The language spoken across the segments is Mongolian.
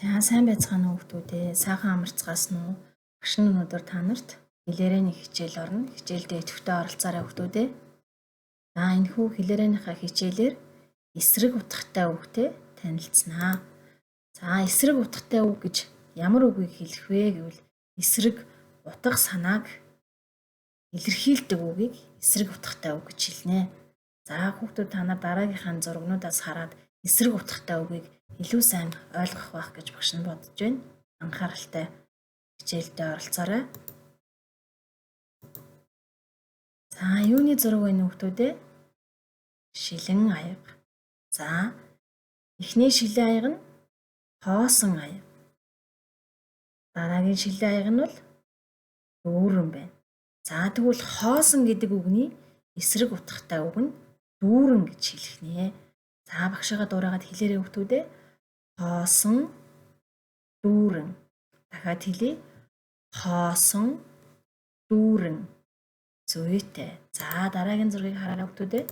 За сайн байцгаана уу хүүхдүүдээ. Сайхан амарцгаас нь багш нь өнөөдөр та нарт хэлээрээний хичээл орно. Хичээлдээ идэвхтэй оролцоорой хүүхдүүдээ. За энэхүү хэлээрeenийхээ хичээлээр эсрэг утгатай үгтэй танилцсанаа. За эсрэг утгатай үг гэж ямар үгийг хэлэх вэ гэвэл эсрэг утга санааг илэрхийлдэг үгийг эсрэг утгатай үг гэж хэлнэ. За хүүхдүүд та нар дараагийнхаа зургнуудаас хараад эсрэг утгатай үгийг илүү сайн ойлгох байх гэж багш нь бодож байна. Анхааралтай хичээлдээ оролцоорой. За юуны зураг вэ хүүхдүүдээ? Шилэн аяга. За эхний шилэн аяга нь хоосон аяга. Дараагийн шилэн аяга нь бол дүүрэн байна. За тэгвэл хоосон гэдэг үгний эсрэг утгатай үг нь дүүрэн гэж хэлэх нэ. За багшигаа дуурайгаад хэлээрэй хүүхдүүдээ. Хоосон дүүрэн. Дахиад хэлье. Хоосон дүүрэн. Зүйтэй. За дараагийн зургийг хараарай хүүхдүүдээ.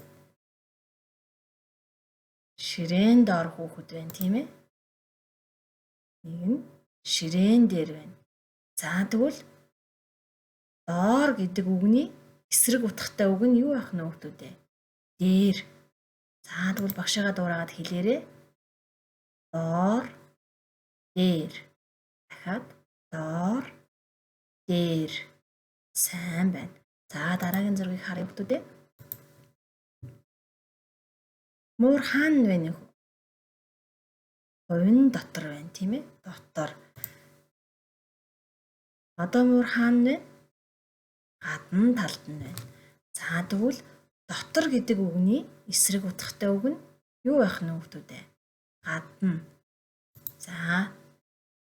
Ширээн доор хүүхэд байна тийм ээ. Нэг нь ширээн дээр байна. За тэгвэл доор гэдэг үгний эсрэг утгатай үг нь юу байх нь хүүхдүүдээ? Дээр. За тэгвэл багшигаа дуурайгаад хэлээрэй. Доор дээр. Дахиад доор дээр. Сайн байна. За дараагийн зургийг харъя хүүхдүүдээ. Муур хаана байна вэ? Говийн дотор байна тийм ээ. Дотор. Одоо муур хаана вэ? Гадна талд нь байна. За тэгвэл дотор гэдэг үгний эсрэг утгатай үг нь юу байх нь хүүхдүүдээ? Гадна. За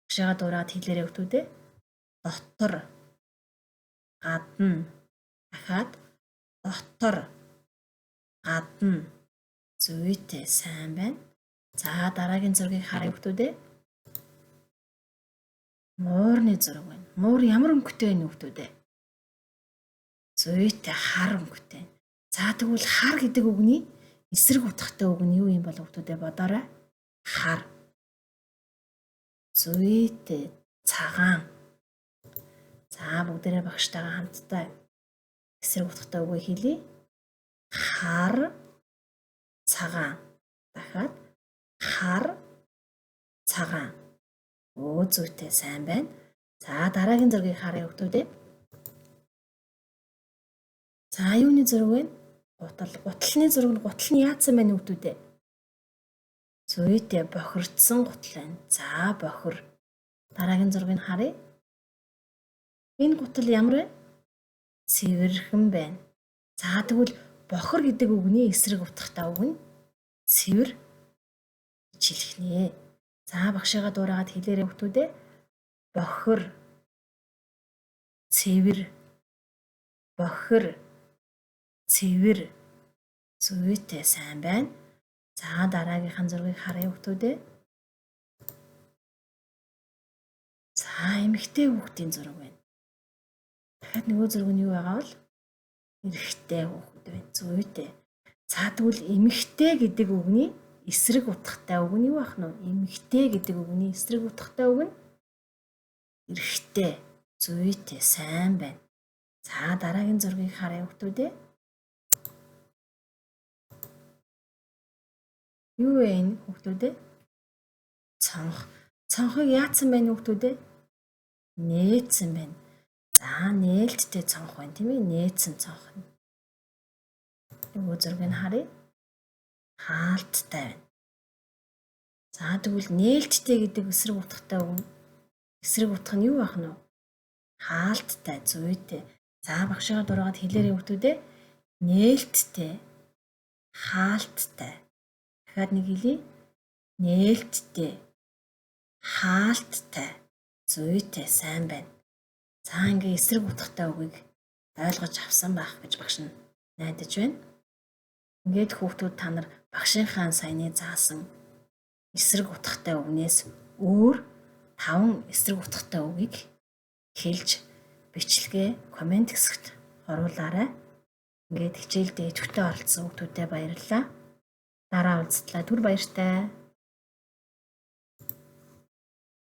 багшигаа дуурайгаад хэлээрэй хүүхдүүдээ. Дотор. Гадна. Дахиад дотор. Гадна. Зүйтэй. Сайн байна. За дараагийн зургийг харъя хүүхдүүдээ. Муурны зураг байна. Муур ямар өнгөтэй вэ хүүхдүүдээ? Зүйтэй. Хар өнгөтэй. За тэгвэл хар гэдэг үгний эсрэг утгатай үг нь юу юм бол хүүхдүүдээ бодоорой. Хар. Зүйтэй. Цагаан. За бүгдээрээ багштайгаа хамтдаа эсрэг утгатай үгээ хэлье. Хар. Цагаан. Дахиад хар. Цагаан. Зүйтэй. Сайн байна. За дараагийн зургийг харъя хүүхдүүдээ. За юуны зураг вэ? Гутал. Гуталны зураг нь гутал нь яатсан байна хүүхдүүдээ? Зүйтэй. Бохирдсан гутал байна. За бохир. Дараагийн зургийг харъя. Энэ гутал ямар вэ? Цэвэрхэн байна. За тэгвэл бохир гэдэг үгний эсрэг утгатай үг нь цэвэр гэж хэлэх нэ. За багшигаа дуурайгаад хэлээрэй хүүхдүүдээ. Бохир. Цэвэр. Бохир. Цэвэр. Зүйтэй. Сайн байна. За дараагийнхаа зургийг харъя хүүхдүүдээ. За эмэгтэй хүүхдийн зураг байна. Дахиад нөгөө зураг нь юу байгаа бол? Эрэгтэй хүүхэд байна. Зүйтэй. За тэгвэл эмэгтэй гэдэг үгний эсрэг утгатай үг нь юу байх нь вэ? Эмэгтэй гэдэг үгний эсрэг утгатай үг нь эрэгтэй. Зүйтэй. Сайн байна. За дараагийн зургийг харъя хүүхдүүдээ. Юу вэ энэ хүүхдүүдээ? Цонх. Цонхыг яатсан байна хүүхдүүдээ? Нээсэн байна. За нээлттэй цонх байна тийм ээ. Нээсэн цонх. Нөгөө зургийг харъя. Хаалттай байна. За тэгвэл нээлттэй гэдэг эсрэг утгатай үг нь эсрэг утга нь юу байх нь вэ? Хаалттай. Зүйтэй. За багшигаа дуурайгаад хэлээрэй хүүхдүүдээ. Нээлттэй. Хаалттай. Дахиад нэг хэлье. Нээлттэй. Хаалттай. Зүйтэй. Сайн байна. За ингээ эсрэг утгатай үгийг ойлгож авсан байх гэж багш нь найдаж байна. Ингээд хүүхдүүд та нар багшийнхаа саяны заасан эсрэг утгатай үгнээс өөр 5 эсрэг утгатай үгийг хэлж бичлэгээ комент хэсэгт оруулаарай. Ингээд хичээлдээ идэвхтэй оролцсон хүүхдүүдэд баярлалаа. Дараа уулзтлаа. Түр баяртай.